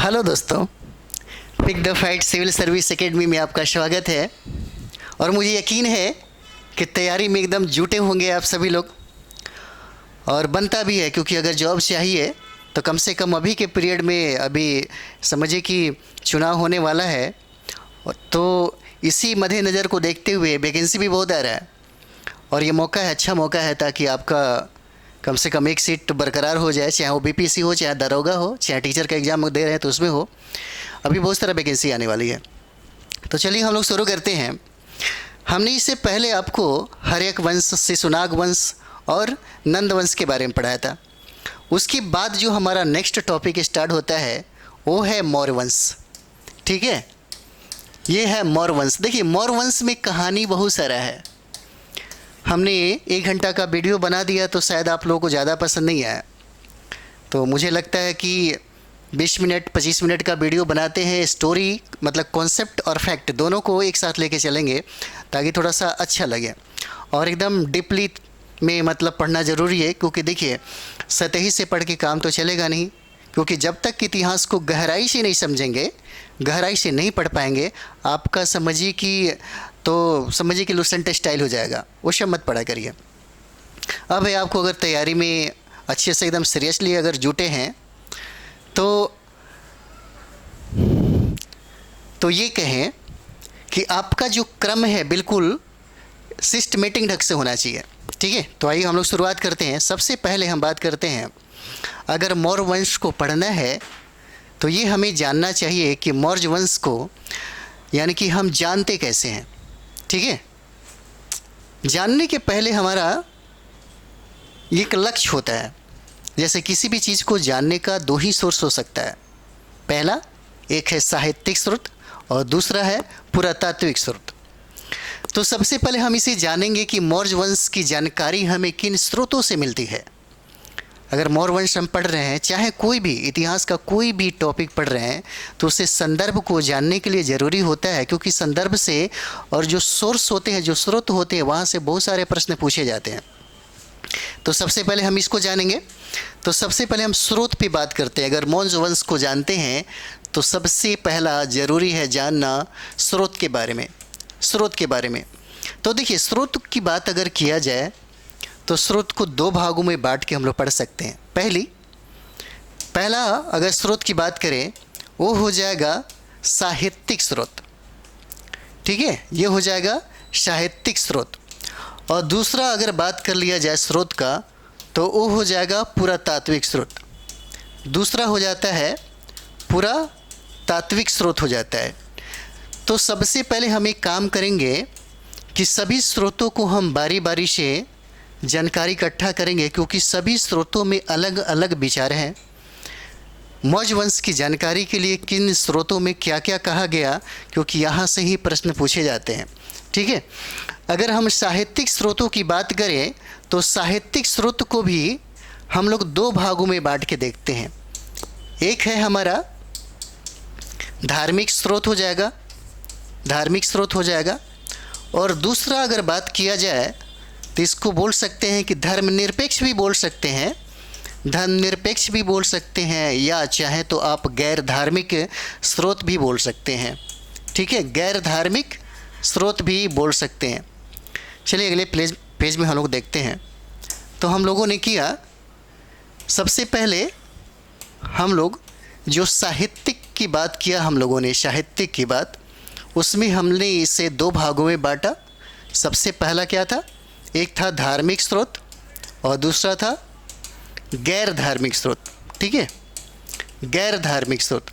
Hello दोस्तों, pick the fight civil service academy में आपका स्वागत है। और मुझे यकीन है कि तैयारी में एकदम जुटे होंगे आप सभी लोग। और बनता भी है, क्योंकि अगर जॉब चाहिए तो कम से कम अभी के पीरियड में, अभी समझिए कि चुनाव होने वाला है, तो इसी मद्देनज़र को देखते हुए वैकेंसी भी बहुत आ रहा है। और ये मौका है, अच्छा मौका है, ताकि आपका कम से कम एक सीट बरकरार हो जाए, चाहे वो बीपीसी हो, चाहे दरोगा हो, चाहे टीचर का एग्ज़ाम दे रहे हैं तो उसमें हो। अभी बहुत सारा वैकेंसी आने वाली है। तो चलिए हम लोग शुरू करते हैं। हमने इससे पहले आपको हर्यक वंश, शिशुनाग वंश और नंद वंश के बारे में पढ़ाया था। उसके बाद जो हमारा नेक्स्ट टॉपिक स्टार्ट होता है वो है मौर्य वंश। ठीक है, ये है मौर्य वंश। देखिए, मौर्य वंश में कहानी बहुत सारा है। हमने 1 घंटा का वीडियो बना दिया तो शायद आप लोगों को ज़्यादा पसंद नहीं आया। तो मुझे लगता है कि 20 मिनट 25 मिनट का वीडियो बनाते हैं, स्टोरी मतलब कॉन्सेप्ट और फैक्ट दोनों को एक साथ लेके चलेंगे, ताकि थोड़ा सा अच्छा लगे। और एकदम डीपली में मतलब पढ़ना ज़रूरी है, क्योंकि देखिए सतही से पढ़ के काम तो चलेगा नहीं। क्योंकि जब तक इतिहास को गहराई से नहीं समझेंगे, गहराई से नहीं पढ़ पाएंगे, आपका समझिए कि लुसेंट स्टाइल हो जाएगा। वो सब मत पढ़ा करिए। अब है आपको, अगर तैयारी में अच्छे से एकदम सीरियसली अगर जुटे हैं तो ये कहें कि आपका जो क्रम है बिल्कुल सिस्टमेटिक ढंग से होना चाहिए। ठीक है, तो आइए हम लोग शुरुआत करते हैं। सबसे पहले हम बात करते हैं, अगर मौर्य वंश को पढ़ना है तो ये हमें जानना चाहिए कि मौर्य वंश को यानी कि हम जानते कैसे हैं। ठीक है, जानने के पहले हमारा एक लक्ष्य होता है। जैसे किसी भी चीज़ को जानने का 2 ही सोर्स हो सकता है। पहला एक है साहित्यिक स्रोत और दूसरा है पुरातात्विक स्रोत। तो सबसे पहले हम इसे जानेंगे कि मौर्य वंश की जानकारी हमें किन स्रोतों से मिलती है। अगर मौर्य वंश हम पढ़ रहे हैं, चाहे कोई भी इतिहास का कोई भी टॉपिक पढ़ रहे हैं, तो उसे संदर्भ को जानने के लिए ज़रूरी होता है। क्योंकि संदर्भ से और जो सोर्स होते हैं, जो स्रोत होते हैं, वहाँ से बहुत सारे प्रश्न पूछे जाते हैं। तो सबसे पहले हम इसको जानेंगे। तो सबसे पहले हम स्रोत पे बात करते हैं। अगर मौर्य वंश को जानते हैं तो सबसे पहला ज़रूरी है जानना स्रोत के बारे में। स्रोत के बारे में तो देखिए, स्रोत की बात अगर किया जाए तो स्रोत को 2 भागों में बांट के हम लोग पढ़ सकते हैं। पहला अगर स्रोत की बात करें, वो हो जाएगा साहित्यिक स्रोत। ठीक है, ये हो जाएगा साहित्यिक स्रोत। और दूसरा अगर बात कर लिया जाए स्रोत का, तो वो हो जाएगा पुरातात्विक स्रोत। दूसरा हो जाता है पुरातात्विक स्रोत हो जाता है। तो सबसे पहले हम एक काम करेंगे कि सभी स्रोतों को हम बारी बारी से जानकारी इकट्ठा करेंगे, क्योंकि सभी स्रोतों में अलग अलग विचार हैं। मौर्य वंश की जानकारी के लिए किन स्रोतों में क्या क्या कहा गया, क्योंकि यहाँ से ही प्रश्न पूछे जाते हैं। ठीक है, अगर हम साहित्यिक स्रोतों की बात करें तो साहित्यिक स्रोत को भी हम लोग 2 भागों में बांट के देखते हैं। एक है हमारा धार्मिक स्रोत हो जाएगा, धार्मिक स्रोत हो जाएगा। और दूसरा अगर बात किया जाए तो इसको बोल सकते हैं कि धर्मनिरपेक्ष भी बोल सकते हैं, धर्मनिरपेक्ष भी बोल सकते हैं, या चाहे तो आप गैर धार्मिक स्रोत भी बोल सकते हैं। ठीक है, गैर धार्मिक स्रोत भी बोल सकते हैं। चलिए अगले पेज में हम लोग देखते हैं। तो हम लोगों ने किया, सबसे पहले हम लोग जो साहित्यिक की बात किया, हम लोगों ने साहित्यिक की बात, उसमें हमने इसे 2 भागों में बांटा। सबसे पहला क्या था, एक था धार्मिक स्रोत और दूसरा था गैर धार्मिक स्रोत। ठीक है, गैर धार्मिक स्रोत।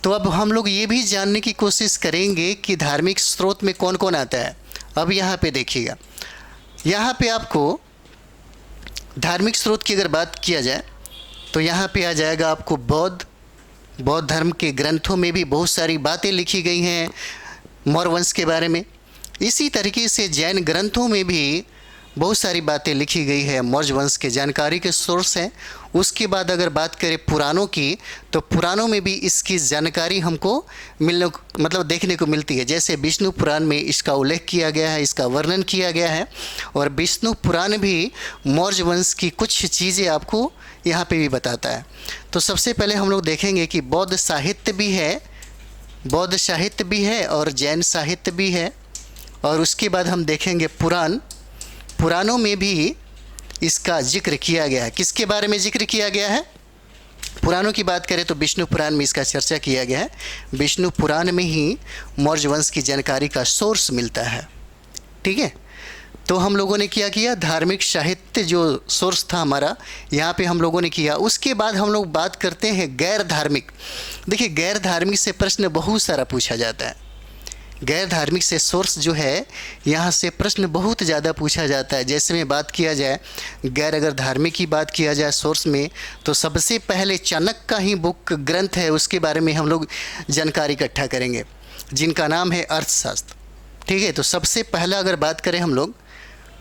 तो अब हम लोग ये भी जानने की कोशिश करेंगे कि धार्मिक स्रोत में कौन कौन आता है। अब यहाँ पे देखिएगा, यहाँ पे आपको धार्मिक स्रोत की अगर बात किया जाए तो यहाँ पे आ जाएगा आपको बौद्ध धर्म के ग्रंथों में भी बहुत सारी बातें लिखी गई हैं मौर्य वंश के बारे में। इसी तरीके से जैन ग्रंथों में भी बहुत सारी बातें लिखी गई है मौर्य वंश के। जानकारी के सोर्स हैं उसके बाद अगर बात करें पुराणों की, तो पुराणों में भी इसकी जानकारी हमको मतलब देखने को मिलती है। जैसे विष्णु पुराण में इसका उल्लेख किया गया है, इसका वर्णन किया गया है, और विष्णु पुराण भी मौर्य वंश की कुछ चीज़ें आपको यहाँ पे भी बताता है। तो सबसे पहले हम लोग देखेंगे कि बौद्ध साहित्य भी है और जैन साहित्य भी है, और उसके बाद हम देखेंगे पुराणों में भी इसका जिक्र किया गया है। किसके बारे में जिक्र किया गया है? पुराणों की बात करें तो विष्णु पुराण में इसका चर्चा किया गया है। विष्णु पुराण में ही मौर्य वंश की जानकारी का सोर्स मिलता है। ठीक है, तो हम लोगों ने क्या किया, धार्मिक साहित्य जो सोर्स था हमारा, यहाँ पे हम लोगों ने किया। उसके बाद हम लोग बात करते हैं गैर धार्मिक। देखिए, गैर धार्मिक से प्रश्न बहुत सारा पूछा जाता है। गैर धार्मिक से सोर्स जो है, यहाँ से प्रश्न बहुत ज़्यादा पूछा जाता है। जैसे में बात किया जाए अगर धार्मिक की बात किया जाए सोर्स में, तो सबसे पहले चाणक्य का ही बुक ग्रंथ है, उसके बारे में हम लोग जानकारी इकट्ठा करेंगे, जिनका नाम है अर्थशास्त्र। ठीक है, तो सबसे पहला अगर बात करें हम लोग,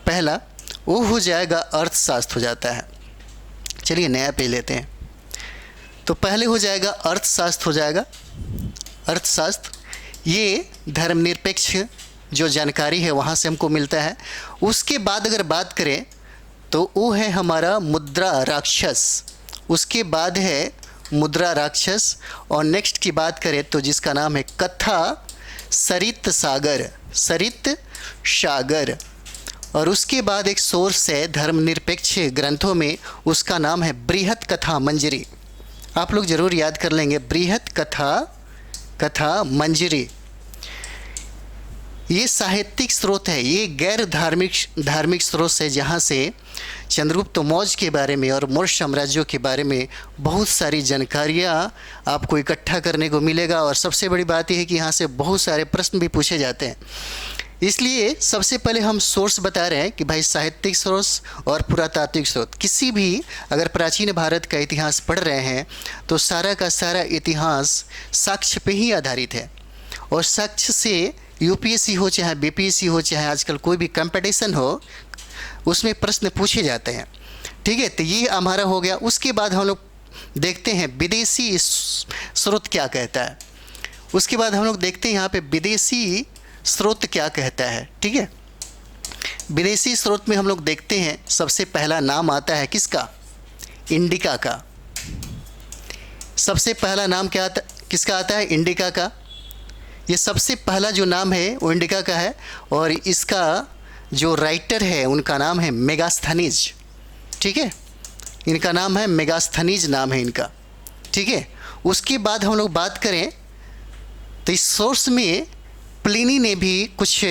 पहला वो हो जाएगा अर्थशास्त्र हो जाता है। चलिए नया पे लेते हैं। तो पहले हो जाएगा अर्थशास्त्र हो जाएगा। अर्थशास्त्र ये धर्मनिरपेक्ष जो जानकारी है वहाँ से हमको मिलता है। उसके बाद अगर बात करें तो वो है हमारा मुद्रा राक्षस। उसके बाद है मुद्रा राक्षस, और नेक्स्ट की बात करें तो जिसका नाम है कथा सरित सागर। और उसके बाद एक सोर्स है धर्मनिरपेक्ष ग्रंथों में, उसका नाम है बृहत कथा मंजरी। आप लोग ज़रूर याद कर लेंगे, बृहत कथा मंजरी। ये साहित्यिक स्रोत है, ये गैर धार्मिक स्रोत है, जहाँ से चंद्रगुप्त मौर्य के बारे में और मौर्य साम्राज्यों के बारे में बहुत सारी जानकारियाँ आपको इकट्ठा करने को मिलेगा। और सबसे बड़ी बात यह है कि यहाँ से बहुत सारे प्रश्न भी पूछे जाते हैं। इसलिए सबसे पहले हम सोर्स बता रहे हैं कि भाई साहित्यिक स्रोत और पुरातात्विक स्रोत। किसी भी अगर प्राचीन भारत का इतिहास पढ़ रहे हैं तो सारा का सारा इतिहास साक्ष्य पे ही आधारित है, और साक्ष्य से यूपीएससी हो चाहे बीपीएससी हो चाहे आजकल कोई भी कंपटीशन हो, उसमें प्रश्न पूछे जाते हैं। ठीक है, तो ये हमारा हो गया। उसके बाद हम लोग देखते हैं विदेशी स्रोत क्या कहता है। उसके बाद हम लोग देखते हैं यहाँ पे विदेशी स्रोत क्या कहता है। ठीक है, विदेशी स्रोत में हम लोग देखते हैं सबसे पहला नाम आता है किसका? इंडिका का। सबसे पहला नाम किसका आता है? इंडिका का। ये सबसे पहला जो नाम है वो इंडिका का है, और इसका जो राइटर है उनका नाम है मेगास्थनीज। ठीक है, इनका नाम है मेगास्थनीज, नाम है इनका। ठीक है, उसके बाद हम लोग बात करें तो इस सोर्स में प्लिनी ने भी कुछ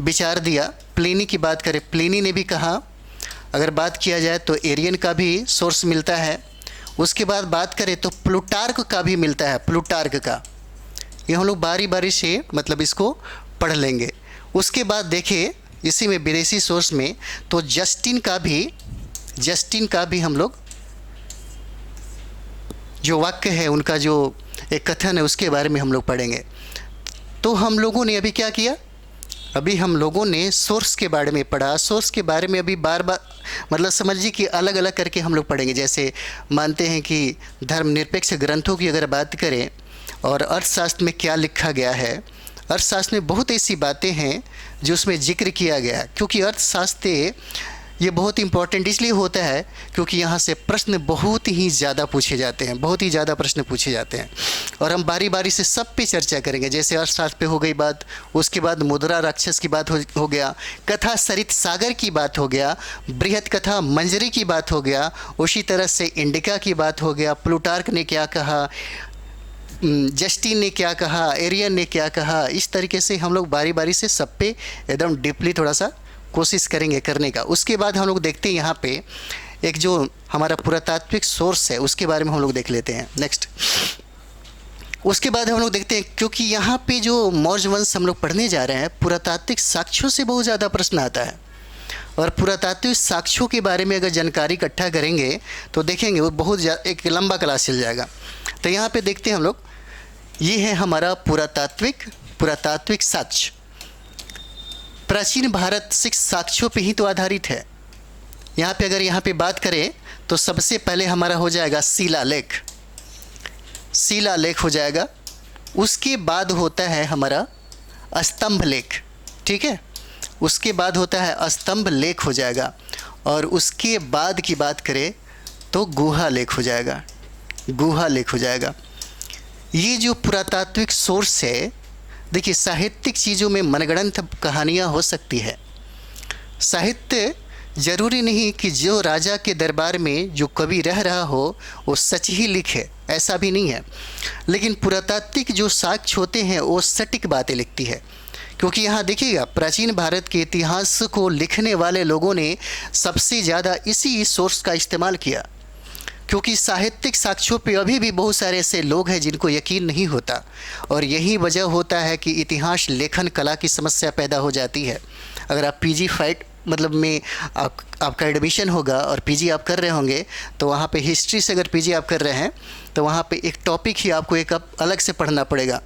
विचार दिया। प्लिनी की बात करें, प्लिनी ने भी कहा। अगर बात किया जाए तो एरियन का भी सोर्स मिलता है। उसके बाद बात करें तो प्लूटार्क का भी मिलता है, प्लूटार्क का। ये हम लोग बारी बारी से मतलब इसको पढ़ लेंगे। उसके बाद देखें इसी में विदेशी सोर्स में तो जस्टिन का भी हम लोग जो वाक्य है, उनका जो एक कथन है, उसके बारे में हम लोग पढ़ेंगे। तो हम लोगों ने अभी क्या किया, अभी हम लोगों ने सोर्स के बारे में पढ़ा। सोर्स के बारे में अभी बार बार मतलब समझिए कि अलग अलग करके हम लोग पढ़ेंगे। जैसे मानते हैं कि धर्मनिरपेक्ष ग्रंथों की अगर बात करें और अर्थशास्त्र में क्या लिखा गया है, अर्थशास्त्र में बहुत ऐसी बातें हैं जो उसमें जिक्र किया गया है। क्योंकि अर्थशास्त्र ये बहुत इंपॉर्टेंट इसलिए होता है क्योंकि यहाँ से प्रश्न बहुत ही ज़्यादा पूछे जाते हैं, बहुत ही ज़्यादा प्रश्न पूछे जाते हैं, और हम बारी बारी से सब पे चर्चा करेंगे। जैसे अर्थशास्त्र पे हो गई बात, उसके बाद मुद्रा राक्षस की बात हो गया, कथा सरित सागर की बात हो गया, बृहत कथा मंजरी की बात हो गया, उसी तरह से इंडिका की बात हो गया, प्लूटार्क ने क्या कहा, जस्टिन ने क्या कहा, एरियन ने क्या कहा। इस तरीके से हम लोग बारी बारी से सब पे एकदम डीपली थोड़ा सा कोशिश करेंगे करने का। उसके बाद हम लोग देखते हैं यहाँ पे एक जो हमारा पुरातात्विक सोर्स है उसके बारे में हम लोग देख लेते हैं नेक्स्ट। उसके बाद हम लोग देखते हैं, क्योंकि यहाँ पे जो मौर्य वंश हम लोग पढ़ने जा रहे हैं, पुरातात्विक साक्ष्यों से बहुत ज़्यादा प्रश्न आता है, और पुरातात्विक साक्ष्यों के बारे में अगर जानकारी इकट्ठा करेंगे तो देखेंगे वो बहुत एक लंबा क्लास चल जाएगा। तो यहाँ पे देखते हैं हम लोग, ये है हमारा पुरातात्विक साक्ष्य। प्राचीन भारत 6 साक्ष्यों पे ही तो आधारित है। यहाँ पे अगर यहाँ पे बात करें तो सबसे पहले हमारा हो जाएगा शिलालेख, शिलालेख हो जाएगा। उसके बाद होता है हमारा स्तंभ लेख, ठीक है, उसके बाद होता है स्तंभ लेख हो जाएगा। और उसके बाद की बात करें तो गुहा लेख हो जाएगा, गुहा लेख हो जाएगा। ये जो पुरातात्विक सोर्स है, देखिए साहित्यिक चीज़ों में मनगढ़ंत कहानियाँ हो सकती है। साहित्य ज़रूरी नहीं कि जो राजा के दरबार में जो कवि रह रहा हो वो सच ही लिखे, ऐसा भी नहीं है। लेकिन पुरातात्विक जो साक्ष्य होते हैं वो सटीक बातें लिखती है, क्योंकि यहाँ देखिएगा प्राचीन भारत के इतिहास को लिखने वाले लोगों ने सबसे ज़्यादा इसी सोर्स का इस्तेमाल किया, क्योंकि साहित्यिक साक्ष्यों पे अभी भी बहुत सारे ऐसे लोग हैं जिनको यकीन नहीं होता। और यही वजह होता है कि इतिहास लेखन कला की समस्या पैदा हो जाती है। अगर आप पीजी फाइट मतलब में आपका एडमिशन होगा और पीजी आप कर रहे होंगे, तो वहाँ पे हिस्ट्री से अगर पीजी आप कर रहे हैं तो वहाँ पे एक टॉपिक ही आपको एक अलग से पढ़ना पड़ेगा,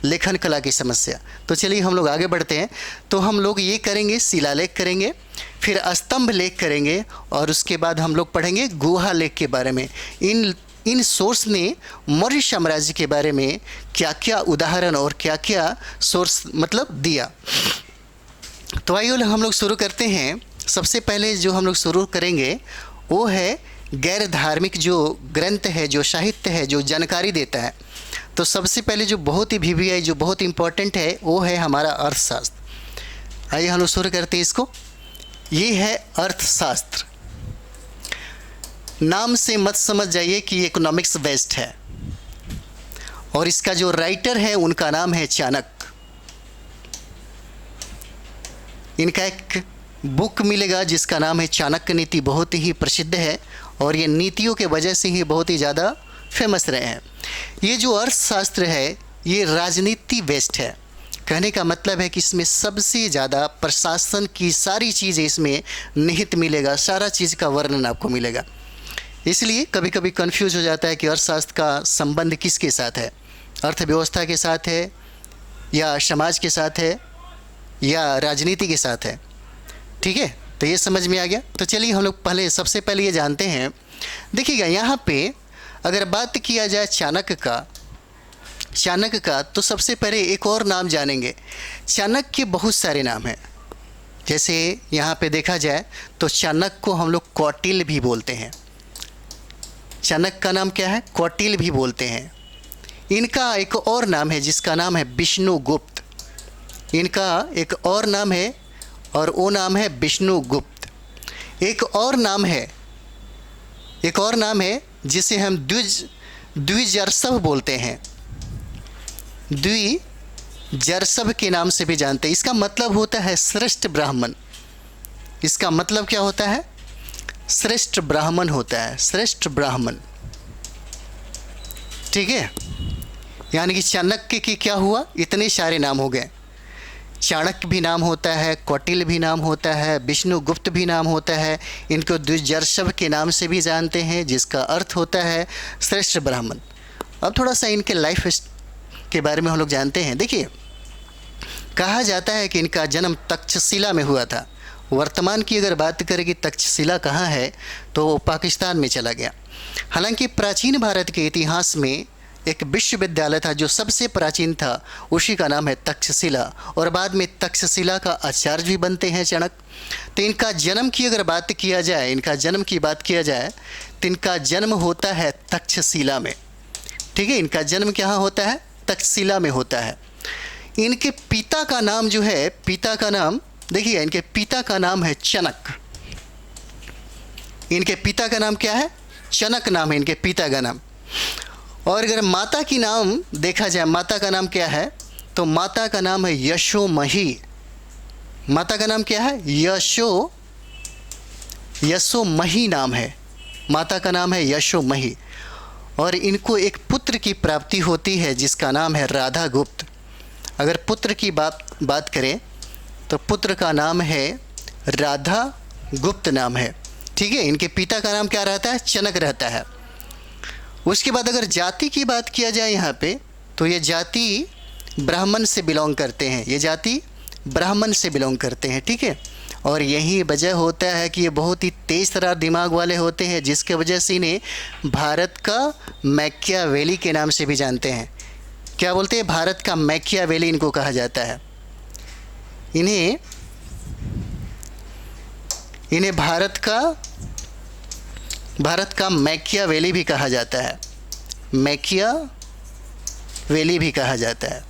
लेखन कला की समस्या। तो चलिए हम लोग आगे बढ़ते हैं। तो हम लोग ये करेंगे, शिलालेख करेंगे, फिर स्तंभ लेख करेंगे, और उसके बाद हम लोग पढ़ेंगे गुहा लेख के बारे में। इन सोर्स ने मौर्य साम्राज्य के बारे में क्या क्या उदाहरण और क्या क्या सोर्स मतलब दिया। तो आइए हम लोग शुरू करते हैं। सबसे पहले जो हम लोग शुरू करेंगे वो है गैर धार्मिक जो ग्रंथ है, जो साहित्य है, जो जानकारी देता है। तो सबसे पहले जो बहुत ही VVI जो बहुत इम्पोर्टेंट है वो है हमारा अर्थशास्त्र। आइए हम लोग शुरू करते हैं इसको। ये है अर्थशास्त्र। नाम से मत समझ जाइए कि इकोनॉमिक्स बेस्ड है, और इसका जो राइटर है उनका नाम है चाणक्य। इनका एक बुक मिलेगा जिसका नाम है चाणक्य नीति, बहुत ही प्रसिद्ध है, और ये नीतियों के वजह से ही बहुत ही ज़्यादा फेमस रहे हैं। ये जो अर्थशास्त्र है ये राजनीति बेस्ड है। कहने का मतलब है कि इसमें सबसे ज़्यादा प्रशासन की सारी चीज़ें इसमें निहित मिलेगा, सारा चीज़ का वर्णन आपको मिलेगा। इसलिए कभी कभी कंफ्यूज हो जाता है कि अर्थशास्त्र का संबंध किसके साथ है, अर्थव्यवस्था के साथ है या समाज के साथ है या राजनीति के साथ है। ठीक है, तो ये समझ में आ गया। तो चलिए हम लोग पहले सबसे पहले ये जानते हैं। देखिएगा यहाँ पे अगर बात किया जाए चाणक्य का तो सबसे पहले एक और नाम जानेंगे। चाणक्य के बहुत सारे नाम हैं। जैसे यहाँ पे देखा जाए तो चाणक्य को हम लोग कौटिल्य भी बोलते हैं। चाणक्य का नाम क्या है? कौटिल्य भी बोलते हैं। इनका एक और नाम है जिसका नाम है विष्णुगुप्त। इनका एक और नाम है और वो नाम है विष्णुगुप्त। एक और नाम है जिसे हम द्विजर्षभ बोलते हैं। द्विजर्षभ के नाम से भी जानते हैं। इसका मतलब होता है श्रेष्ठ ब्राह्मण। इसका मतलब क्या होता है? श्रेष्ठ ब्राह्मण होता है, श्रेष्ठ ब्राह्मण। ठीक है, यानी कि चाणक्य की क्या हुआ, इतने सारे नाम हो गए। चाणक्य भी नाम होता है, कौटिल्य भी नाम होता है, विष्णुगुप्त भी नाम होता है। इनको द्विजर्षभ के नाम से भी जानते हैं जिसका अर्थ होता है श्रेष्ठ ब्राह्मण। अब थोड़ा सा इनके लाइफ के बारे में हम लोग जानते हैं। देखिए, कहा जाता है कि इनका जन्म तक्षशिला में हुआ था। वर्तमान की अगर बात करें कि तक्षशिला कहाँ है तो वो पाकिस्तान में चला गया। हालांकि प्राचीन भारत के इतिहास में एक विश्वविद्यालय था जो सबसे प्राचीन था, उसी का नाम है तक्षशिला, और बाद में तक्षशिला का आचार्य भी बनते हैं चाणक्य। तो इनका जन्म की अगर बात किया जाए, तो इनका जन्म होता है तक्षशिला में। ठीक है, इनका जन्म कहाँ होता है? तक्षशिला में होता है। इनके पिता का नाम जो है, पिता का नाम देखिए, इनके पिता का नाम है चनक। इनके पिता का नाम क्या है? चनक नाम है इनके पिता का नाम। और अगर माता की नाम देखा जाए, माता का नाम क्या है? तो माता का नाम है यशोमही। माता का नाम क्या है? यशोमही नाम है। माता का नाम है यशोमही। और इनको एक पुत्र की प्राप्ति होती है जिसका नाम है राधागुप्त। अगर पुत्र की बात करें तो पुत्र का नाम है राधागुप्त नाम है। ठीक है, इनके पिता का नाम क्या रहता है? चनक रहता है। उसके बाद अगर जाति की बात किया जाए यहाँ पे, तो ये जाति ब्राह्मण से बिलोंग करते हैं। ये जाति ब्राह्मण से बिलोंग करते हैं। ठीक है, और यही वजह होता है कि ये बहुत ही तेज़ तर्रार दिमाग वाले होते हैं, जिसके वजह से इन्हें भारत का मैकियावेली के नाम से भी जानते हैं। क्या बोलते हैं? भारत का मैकियावेली इनको कहा जाता है। इन्हें भारत का मैकियावेली भी कहा जाता है, मैकियावेली भी कहा जाता है।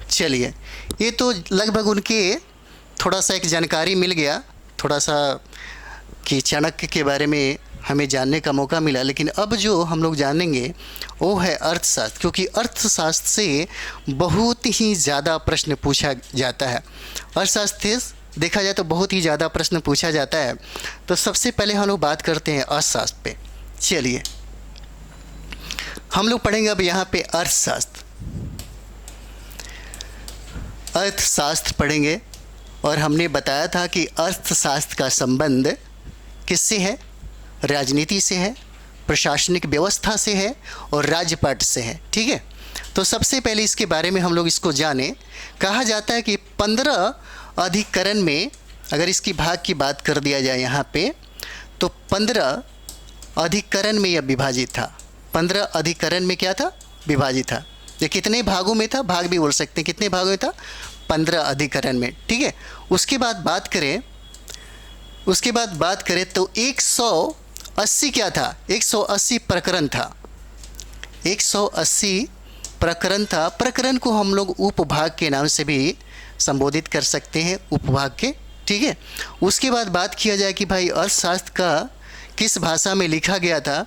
चलिए, ये तो लगभग उनके थोड़ा सा एक जानकारी मिल गया, थोड़ा सा कि चाणक्य के बारे में हमें जानने का मौका मिला। लेकिन अब जो हम लोग जानेंगे वो है अर्थशास्त्र, क्योंकि अर्थशास्त्र से बहुत ही ज़्यादा प्रश्न पूछा जाता है। अर्थशास्त्र देखा जाए तो बहुत ही ज़्यादा प्रश्न पूछा जाता है। तो सबसे पहले हम लोग बात करते हैं अर्थशास्त्र पे। चलिए, हम लोग पढ़ेंगे अब यहाँ पे अर्थशास्त्र पढ़ेंगे। और हमने बताया था कि अर्थशास्त्र का संबंध किससे है? राजनीति से है, प्रशासनिक व्यवस्था से है और राज्यपाट से है। ठीक है, तो सबसे पहले इसके बारे में हम लोग इसको जाने। कहा जाता है कि 15 अधिकरण में, अगर इसकी भाग की बात कर दिया जाए यहाँ पे, तो 15 अधिकरण में यह विभाजित था। 15 अधिकरण में क्या था? विभाजित था। ये कितने भागों में था? भाग भी बोल सकते हैं। कितने भागों में था? 15 अधिकरण में। ठीक है, उसके बाद बात करें तो 180 क्या था? 180 प्रकरण था। 180 प्रकरण था। प्रकरण को हम लोग उपभाग के नाम से भी संबोधित कर सकते हैं, उपभाग के। ठीक है, उसके बाद बात किया जाए कि भाई अर्थशास्त्र का किस भाषा में लिखा गया था,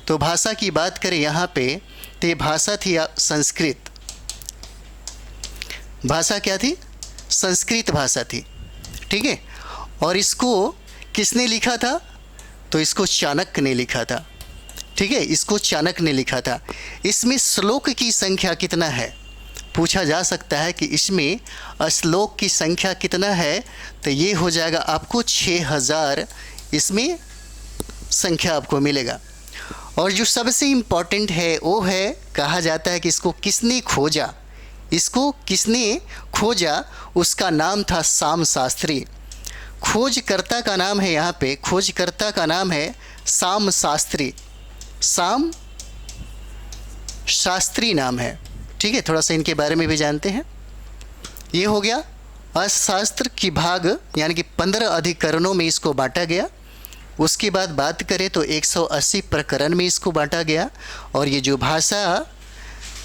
तो भाषा की बात करें यहाँ पे तो ये भाषा थी संस्कृत। भाषा क्या थी? संस्कृत भाषा थी। ठीक है, और इसको किसने लिखा था? तो इसको चाणक्य ने लिखा था। ठीक है, इसको चाणक्य ने लिखा था। इसमें श्लोक की संख्या कितना है? पूछा जा सकता है कि इसमें श्लोक की संख्या कितना है, तो ये हो जाएगा आपको 6000 इसमें संख्या आपको मिलेगा। और जो सबसे इम्पॉर्टेंट है वो है, कहा जाता है कि इसको किसने खोजा? उसका नाम था साम शास्त्री। खोजकर्ता का नाम है, यहाँ पे खोजकर्ता का नाम है साम शास्त्री। साम शास्त्री नाम है। ठीक है, थोड़ा सा इनके बारे में भी जानते हैं। ये हो गया अर्थशास्त्र की भाग, यानी कि 15 अधिकरणों में इसको बांटा गया। उसके बाद बात करें तो 180 प्रकरण में इसको बांटा गया। और ये जो भाषा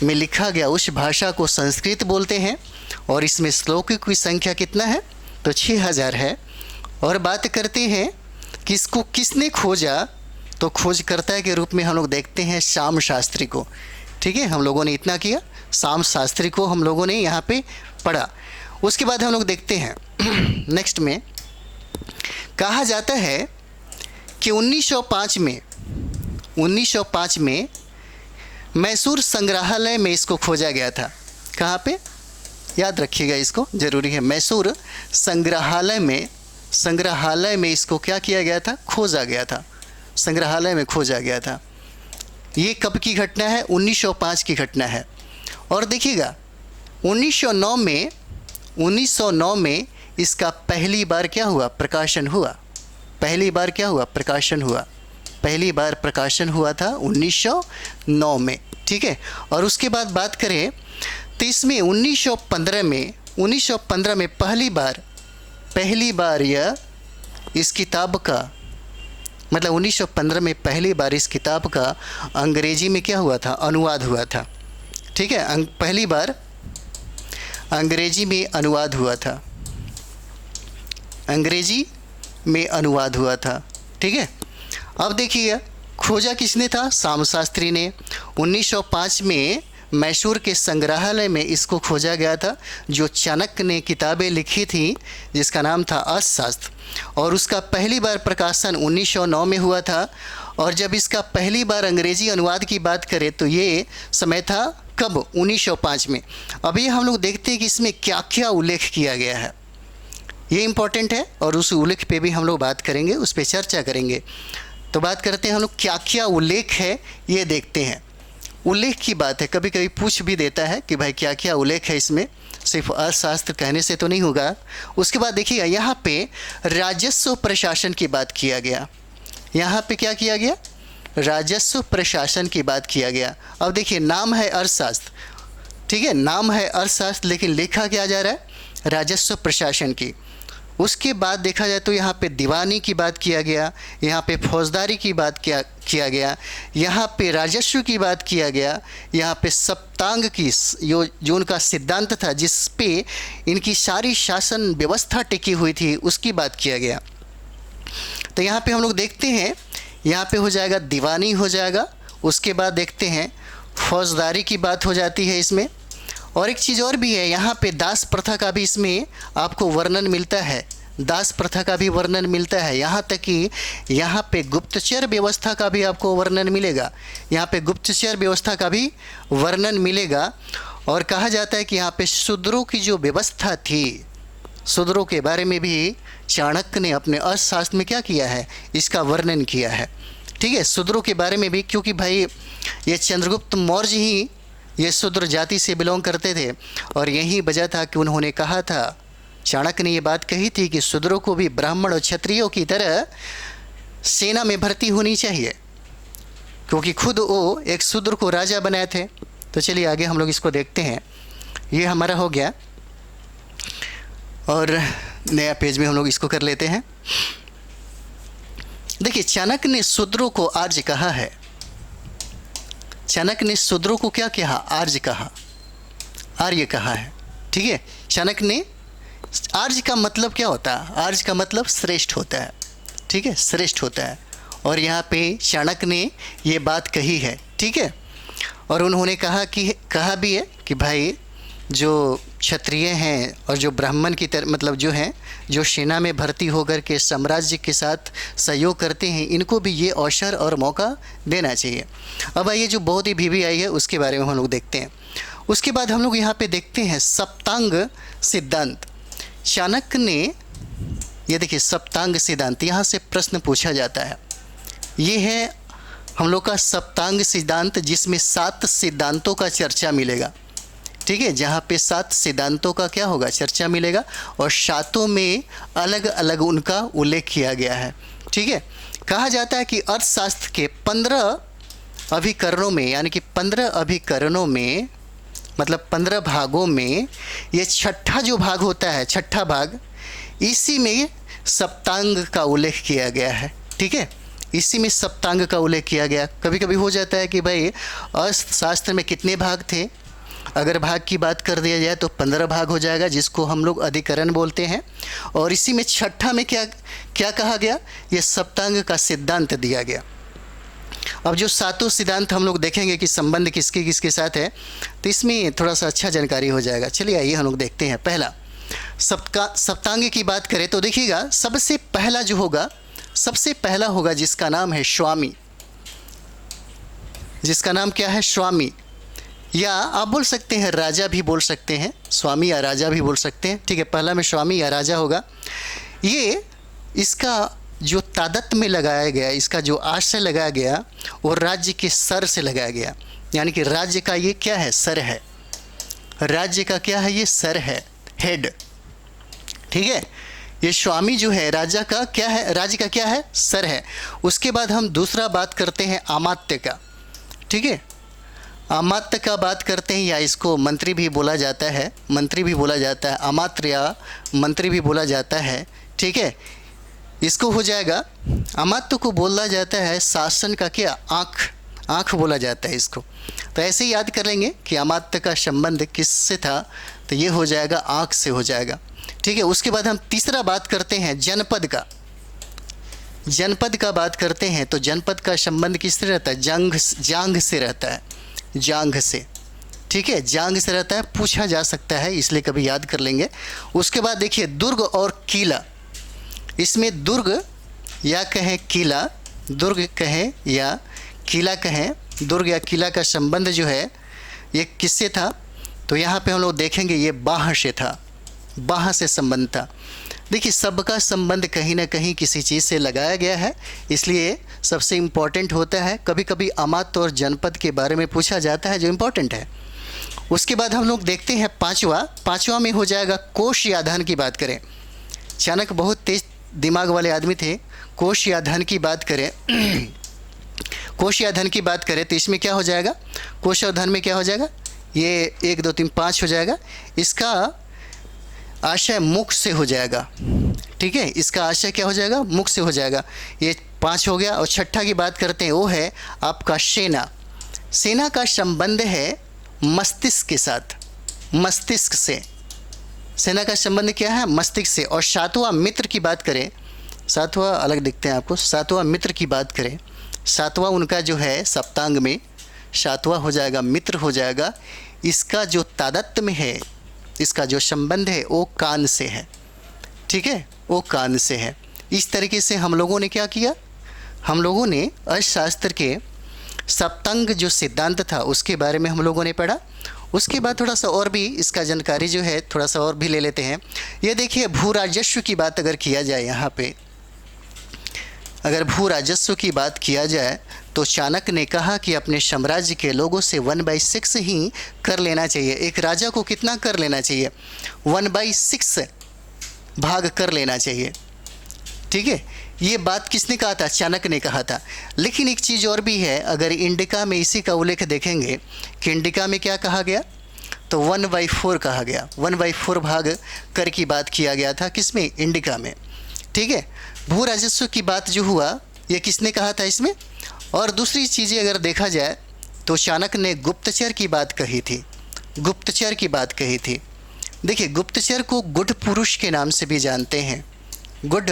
में लिखा गया उस भाषा को संस्कृत बोलते हैं। और इसमें श्लोकों की संख्या कितना है? तो 6000 है। और बात करते हैं कि इसको किसने खोजा, तो खोजकर्ता के रूप में हम लोग देखते हैं साम शास्त्री को। ठीक है, हम लोगों ने इतना किया, साम शास्त्री को हम लोगों ने यहाँ पे पढ़ा। उसके बाद हम लोग देखते हैं नेक्स्ट में, कहा जाता है कि 1905 में मैसूर संग्रहालय में इसको खोजा गया था। कहाँ पे? याद रखिएगा, इसको ज़रूरी है। मैसूर संग्रहालय में इसको क्या किया गया था? खोजा गया था। संग्रहालय में खोजा गया था। ये कब की घटना है? 1905 की घटना है। और देखिएगा 1909 में इसका पहली बार क्या हुआ? प्रकाशन हुआ। पहली बार प्रकाशन हुआ था 1909 में। ठीक है, और उसके बाद बात करें तो इसमें 1915 में पहली बार यह इस किताब का, मतलब 1915 में पहली बार इस किताब का अंग्रेजी में क्या हुआ था? अनुवाद हुआ था। ठीक है, पहली बार अंग्रेजी में अनुवाद हुआ था। ठीक है, अब देखिए खोजा किसने था? साम शास्त्री ने। 1905 में मैसूर के संग्रहालय में इसको खोजा गया था। जो चाणक्य ने किताबें लिखी थी जिसका नाम था अर्थशास्त्र, और उसका पहली बार प्रकाशन 1909 में हुआ था। और जब इसका पहली बार अंग्रेजी अनुवाद की बात करें तो ये समय था कब? 1905 में। अभी हम लोग देखते हैं कि इसमें क्या क्या उल्लेख किया गया है, ये इम्पोर्टेंट है। और उस उल्लेख पे भी हम लोग बात करेंगे, उस पर चर्चा करेंगे। तो बात करते हैं हम लोग क्या क्या उल्लेख है, ये देखते हैं। उल्लेख की बात है, कभी कभी पूछ भी देता है कि भाई क्या क्या उल्लेख है इसमें, सिर्फ अर्थशास्त्र कहने से तो नहीं होगा। उसके बाद देखिएगा यहाँ पे राजस्व प्रशासन की बात किया गया। यहाँ पे क्या किया गया? राजस्व प्रशासन की बात किया गया। अब देखिए नाम है अर्थशास्त्र, ठीक है, नाम है अर्थशास्त्र, लेकिन लिखा क्या जा रहा है? राजस्व प्रशासन की। उसके बाद देखा जाए तो यहाँ पे दीवानी की बात किया गया, यहाँ पे फौजदारी की बात किया गया, यहाँ पे राजस्व की बात किया गया, यहाँ पे सप्तांग की जो उनका सिद्धांत था जिस पे इनकी सारी शासन व्यवस्था टिकी हुई थी उसकी बात किया गया। तो यहाँ पे हम लोग देखते हैं, यहाँ पे हो जाएगा दीवानी हो जाएगा। उसके बाद देखते हैं फौजदारी की बात हो जाती है इसमें। और एक चीज़ और भी है, यहाँ पे दास प्रथा का भी इसमें आपको वर्णन मिलता है, दास प्रथा का भी वर्णन मिलता है। यहाँ तक कि यहाँ पे गुप्तचर व्यवस्था का भी आपको वर्णन मिलेगा, यहाँ पे गुप्तचर व्यवस्था का भी वर्णन मिलेगा। और कहा जाता है कि यहाँ पे शूद्रों की जो व्यवस्था थी, शूद्रों के बारे में भी चाणक्य ने अपने अर्थशास्त्र में क्या किया है? इसका वर्णन किया है, ठीक है, शूद्रों के बारे में भी। क्योंकि भाई ये चंद्रगुप्त मौर्य ही ये शूद्र जाति से बिलोंग करते थे और यही वजह था कि उन्होंने कहा था, चाणक्य ने ये बात कही थी कि शूद्रों को भी ब्राह्मण और क्षत्रियों की तरह सेना में भर्ती होनी चाहिए, क्योंकि खुद वो एक शूद्र को राजा बनाए थे। तो चलिए आगे हम लोग इसको देखते हैं। ये हमारा हो गया और नया पेज में हम लोग इसको कर लेते हैं। देखिए चाणक्य ने शूद्रों को आर्य कहा है। चाणक्य ने शूद्रों को क्या कहा? आर्य कहा, आर्य कहा है, ठीक है। चाणक्य ने, आर्य का मतलब क्या होता है? आर्य का मतलब श्रेष्ठ होता है, ठीक है, श्रेष्ठ होता है। और यहाँ पे चाणक्य ने ये बात कही है, ठीक है। और उन्होंने कहा भी है कि भाई जो क्षत्रिय हैं और जो ब्राह्मण की तरह मतलब जो हैं, जो सेना में भर्ती होकर के साम्राज्य के साथ सहयोग करते हैं, इनको भी ये अवसर और मौका देना चाहिए। अब आइए जो बहुत ही बीवी आई है उसके बारे में हम लोग देखते हैं। उसके बाद हम लोग यहाँ पे देखते हैं सप्तांग सिद्धांत। चाणक्य ने, ये देखिए सप्तांग सिद्धांत, यहाँ से प्रश्न पूछा जाता है। ये है हम लोग का सप्तांग सिद्धांत, जिसमें 7 सिद्धांतों का चर्चा मिलेगा, ठीक है, जहाँ पे 7 सिद्धांतों का क्या होगा? चर्चा मिलेगा। और 7 में अलग अलग उनका उल्लेख किया गया है, ठीक है। कहा जाता है कि अर्थशास्त्र के 15 अभिकरणों में, यानी कि 15 अभिकरणों में मतलब 15 भागों में ये छठा जो भाग होता है, छठा भाग, इसी में सप्तांग का उल्लेख किया गया है, ठीक है, इसी में सप्तांग का उल्लेख किया गया। कभी कभी हो जाता है कि भाई अर्थशास्त्र में कितने भाग थे, अगर भाग की बात कर दिया जाए तो 15 भाग हो जाएगा, जिसको हम लोग अधिकरण बोलते हैं। और इसी में छठा में क्या कहा गया? ये सप्तांग का सिद्धांत दिया गया। अब जो 7 सिद्धांत हम लोग देखेंगे कि संबंध किसके किसके साथ है, तो इसमें थोड़ा सा अच्छा जानकारी हो जाएगा। चलिए आइए हम लोग देखते हैं। पहला सप्तांग की बात करें तो देखिएगा सबसे पहला जो होगा, सबसे पहला होगा जिसका नाम है स्वामी, जिसका नाम क्या है? स्वामी, या आप बोल सकते हैं राजा भी बोल सकते हैं, स्वामी या राजा भी बोल सकते हैं, ठीक है। पहला में स्वामी या राजा होगा। ये इसका जो तादत्म्य में लगाया गया, इसका जो आश्रय लगाया गया वो राज्य के सर से लगाया गया, यानी कि राज्य का ये क्या है? सर है। राज्य का क्या है? ये सर है, हेड, ठीक है। ये स्वामी जो है राजा का क्या है? राज्य का क्या है? सर है। उसके बाद हम दूसरा बात करते हैं अमात्य का, ठीक है। अमात्य का बात करते हैं, या इसको मंत्री भी बोला जाता है, मंत्री भी बोला जाता है, अमात्य या मंत्री भी बोला जाता है, ठीक है। इसको हो जाएगा, अमात्य को बोला जाता है शासन का क्या? आँख, आँख बोला जाता है इसको। तो ऐसे ही याद कर लेंगे कि अमात्य का संबंध किससे था, तो ये हो जाएगा आँख से हो जाएगा, ठीक है। उसके बाद हम तीसरा बात करते हैं जनपद का। जनपद का बात करते हैं तो जनपद का संबंध किससे रहता है? जांघ से रहता है, जांघ से, ठीक है, जांघ से रहता है। पूछा जा सकता है, इसलिए कभी याद कर लेंगे। उसके बाद देखिए दुर्ग और किला, इसमें दुर्ग या कहें किला, दुर्ग कहें या किला कहें, दुर्ग या किला का संबंध जो है ये किससे था? तो यहाँ पे हम लोग देखेंगे ये बाह से था, बाह से संबंध था। देखिए सबका संबंध कहीं ना कहीं किसी चीज़ से लगाया गया है, इसलिए सबसे इम्पॉर्टेंट होता है। कभी कभी अमात्य और जनपद के बारे में पूछा जाता है जो इम्पोर्टेंट है। उसके बाद हम लोग देखते हैं पांचवा में हो जाएगा कोश या धन की बात करें। चाणक्य बहुत तेज दिमाग वाले आदमी थे। कोश या धन की बात करें कोश या धन की बात करें तो इसमें क्या हो जाएगा, कोश और धन में क्या हो जाएगा, ये 1 2 3 5 हो जाएगा। इसका आशय मुख से हो जाएगा, ठीक है, इसका आशय क्या हो जाएगा, मुख से हो जाएगा। ये 5 हो गया। और छठा की बात करते हैं, वो है आपका सेना। सेना का संबंध है मस्तिष्क के साथ, मस्तिष्क से। सेना का संबंध क्या है, मस्तिष्क से। और सातवां मित्र की बात करें, सातवां अलग दिखते हैं आपको, सातवां मित्र की बात करें, सातवां उनका जो है सप्तांग में सातवां हो जाएगा, मित्र हो जाएगा। इसका जो तादात्म्य है, इसका जो संबंध है वो कान से है, ठीक है, वो कान से है। इस तरीके से हम लोगों ने क्या किया, हम लोगों ने अर्थशास्त्र के सप्तांग जो सिद्धांत था उसके बारे में हम लोगों ने पढ़ा। उसके बाद थोड़ा सा और भी इसका जानकारी जो है थोड़ा सा और भी ले लेते हैं। ये देखिए, भू राजस्व की बात अगर किया जाए, यहाँ पे अगर भू राजस्व की बात किया जाए तो चाणक्य ने कहा कि अपने साम्राज्य के लोगों से 1/6 ही कर लेना चाहिए। एक राजा को कितना कर लेना चाहिए, 1/6 भाग कर लेना चाहिए, ठीक है। ये बात किसने कहा था, चाणक्य ने कहा था। लेकिन एक चीज़ और भी है, अगर इंडिका में इसी का उल्लेख देखेंगे कि इंडिका में क्या कहा गया, तो 1/4 कहा गया, 1/4 भाग कर की बात किया गया था, किसमें, इंडिका में, ठीक है। भू राजस्व की बात जो हुआ ये किसने कहा था इसमें। और दूसरी चीज़ें अगर देखा जाए तो चाणक्य ने गुप्तचर की बात कही थी, गुप्तचर की बात कही थी। देखिए, गुप्तचर को गुड पुरुष के नाम से भी जानते हैं, गुड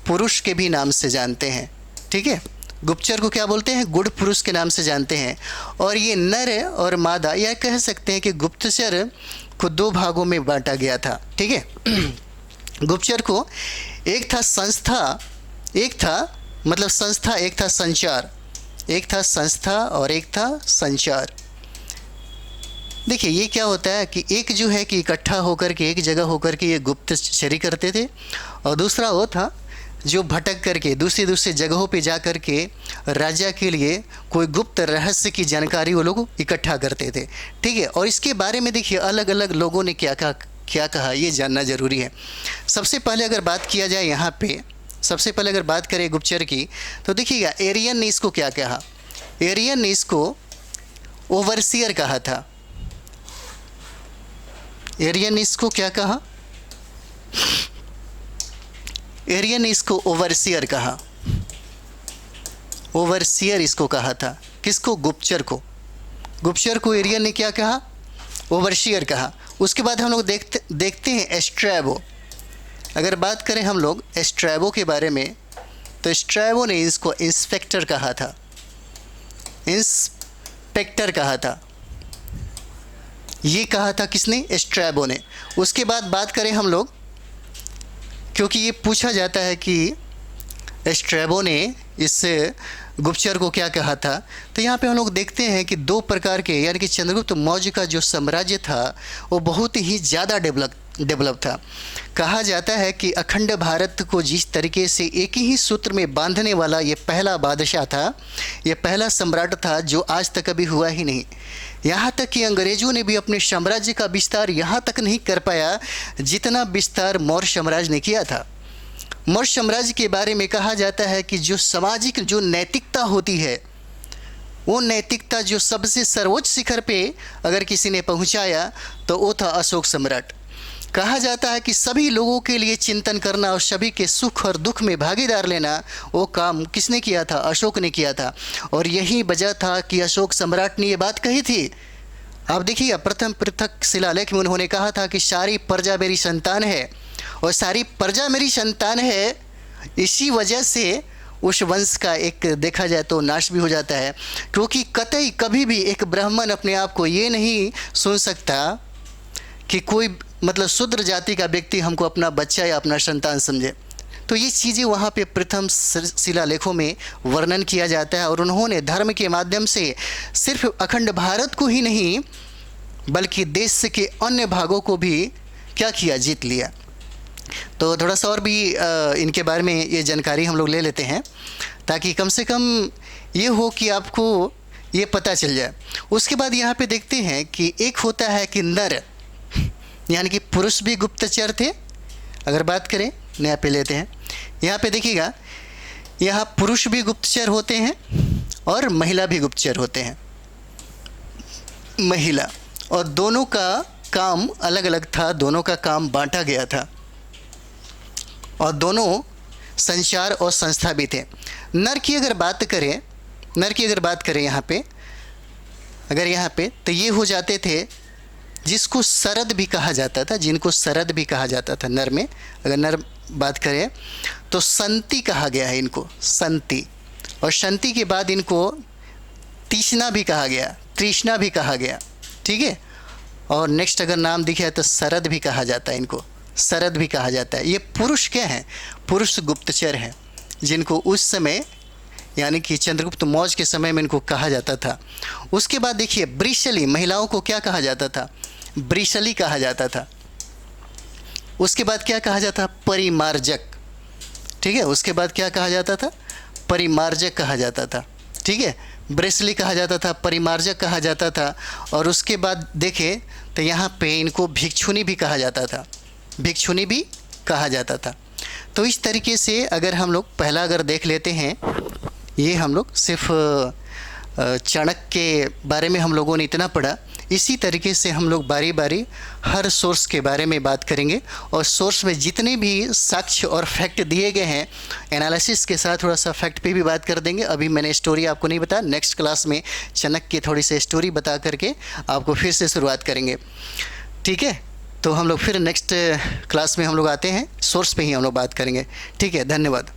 पुरुष के भी नाम से जानते हैं, ठीक है। गुप्तचर को क्या बोलते हैं, गुड पुरुष के नाम से जानते हैं। और ये नर और मादा, यह कह सकते हैं कि गुप्तचर को 2 भागों में बांटा गया था, ठीक है। गुप्तचर को एक था संस्था, एक था मतलब संस्था, एक था संचार, एक था संस्था और एक था संचार। देखिए, ये क्या होता है कि एक जो है कि इकट्ठा होकर के एक जगह होकर के ये गुप्तचरी करते थे, और दूसरा वो था जो भटक करके दूसरी जगहों पे जा कर के राजा के लिए कोई गुप्त रहस्य की जानकारी वो लोग इकट्ठा करते थे, ठीक है। और इसके बारे में देखिए अलग अलग लोगों ने क्या कहा, ये जानना ज़रूरी है। सबसे पहले अगर बात किया जाए यहाँ पे, सबसे पहले अगर बात करें गुप्तचर की, तो देखिएगा एरियन ने इसको क्या कहा, एरियन ने इसको ओवरसियर कहा था। एरियन ने इसको क्या कहा, एरियन ने इसको ओवरसियर कहा, ओवरसियर इसको कहा था। किसको, गुप्तचर को। गुप्तचर को एरियन ने क्या कहा, ओवरसियर कहा। उसके बाद हम लोग देखते हैं स्ट्रैबो। अगर बात करें हम लोग स्ट्रैबो के बारे में, तो स्ट्रैबो ने इसको इंस्पेक्टर कहा था, इंस्पेक्टर कहा था, ये कहा था किसने, स्ट्रैबो ने। उसके बाद बात करें हम लोग, क्योंकि ये पूछा जाता है कि स्ट्रैबो ने इस गुप्तचर को क्या कहा था, तो यहाँ पे हम लोग देखते हैं कि 2 प्रकार के, यानी कि चंद्रगुप्त मौर्य का जो साम्राज्य था वो बहुत ही ज़्यादा डेवलप था। कहा जाता है कि अखंड भारत को जिस तरीके से एक ही सूत्र में बांधने वाला ये पहला बादशाह था, ये पहला सम्राट था जो आज तक कभी हुआ ही नहीं। यहाँ तक कि अंग्रेज़ों ने भी अपने साम्राज्य का विस्तार यहाँ तक नहीं कर पाया जितना विस्तार मौर्य साम्राज्य ने किया था। मौर्य साम्राज्य के बारे में कहा जाता है कि जो सामाजिक जो नैतिकता होती है, वो नैतिकता जो सबसे सर्वोच्च शिखर पे अगर किसी ने पहुंचाया तो वो था अशोक सम्राट। कहा जाता है कि सभी लोगों के लिए चिंतन करना और सभी के सुख और दुख में भागीदार लेना, वो काम किसने किया था, अशोक ने किया था। और यही वजह था कि अशोक सम्राट ने ये बात कही थी। आप देखिए, प्रथम पृथक शिलालेख में उन्होंने कहा था कि सारी प्रजा मेरी संतान है, और सारी प्रजा मेरी संतान है, इसी वजह से उस वंश का एक देखा जाए तो नाश भी हो जाता है। क्योंकि कतई कभी भी एक ब्राह्मण अपने आप को ये नहीं सुन सकता कि कोई मतलब शूद्र जाति का व्यक्ति हमको अपना बच्चा या अपना संतान समझे। तो ये चीज़ें वहाँ पे प्रथम शिलालेखों में वर्णन किया जाता है। और उन्होंने धर्म के माध्यम से सिर्फ अखंड भारत को ही नहीं बल्कि देश के अन्य भागों को भी क्या किया, जीत लिया। तो थोड़ा सा और भी इनके बारे में ये जानकारी हम लोग ले लेते हैं, ताकि कम से कम ये हो कि आपको ये पता चल जाए। उसके बाद यहाँ पे देखते हैं कि एक होता है कि नर, यानी कि पुरुष भी गुप्तचर थे। अगर बात करें, नया पे लेते हैं, यहाँ पे देखिएगा, यहाँ पुरुष भी गुप्तचर होते हैं और महिला भी गुप्तचर होते हैं। महिला, और दोनों का काम अलग अलग था, दोनों का काम बांटा गया था और दोनों संचार और संस्था भी थे। नर की अगर बात करें, यहाँ पे, अगर यहाँ पे, तो ये हो जाते थे जिसको सरद भी कहा जाता था, जिनको सरद भी कहा जाता था। नर में अगर नर बात करें तो संती कहा गया है इनको, संती। और संती के बाद इनको तीष्णा भी कहा गया, तृष्णा भी कहा गया, ठीक है। और नेक्स्ट अगर नाम दिखे तो सरद भी कहा जाता है, इनको सरद भी कहा जाता है। ये पुरुष क्या हैं? पुरुष गुप्तचर हैं, जिनको उस समय यानी कि चंद्रगुप्त मौर्य के समय में इनको कहा जाता था। उसके बाद देखिए ब्रिशली, महिलाओं को क्या कहा जाता था? ब्रिशली कहा जाता था। उसके बाद क्या कहा जाता? परिमार्जक, ठीक है। उसके बाद क्या कहा जाता था? परिमार्जक कहा जाता था, ठीक है। ब्रिशली कहा जाता था, परिमार्जक कहा जाता था। और उसके बाद देखें तो यहाँ पे इनको भिक्षुनी भी कहा जाता था, भिक्षुनी भी कहा जाता था। तो इस तरीके से अगर हम लोग पहला अगर देख लेते हैं, ये हम लोग सिर्फ चाणक्य के बारे में हम लोगों ने इतना पढ़ा। इसी तरीके से हम लोग बारी बारी हर सोर्स के बारे में बात करेंगे और सोर्स में जितने भी साक्ष्य और फैक्ट दिए गए हैं, एनालिसिस के साथ थोड़ा सा फैक्ट पे भी बात कर देंगे। अभी मैंने स्टोरी आपको नहीं बताया, नेक्स्ट क्लास में चाणक्य की थोड़ी सी स्टोरी बता करके आपको फिर से शुरुआत करेंगे, ठीक है। तो हम लोग फिर नेक्स्ट क्लास में हम लोग आते हैं, सोर्स पे ही हम लोग बात करेंगे, ठीक है। धन्यवाद।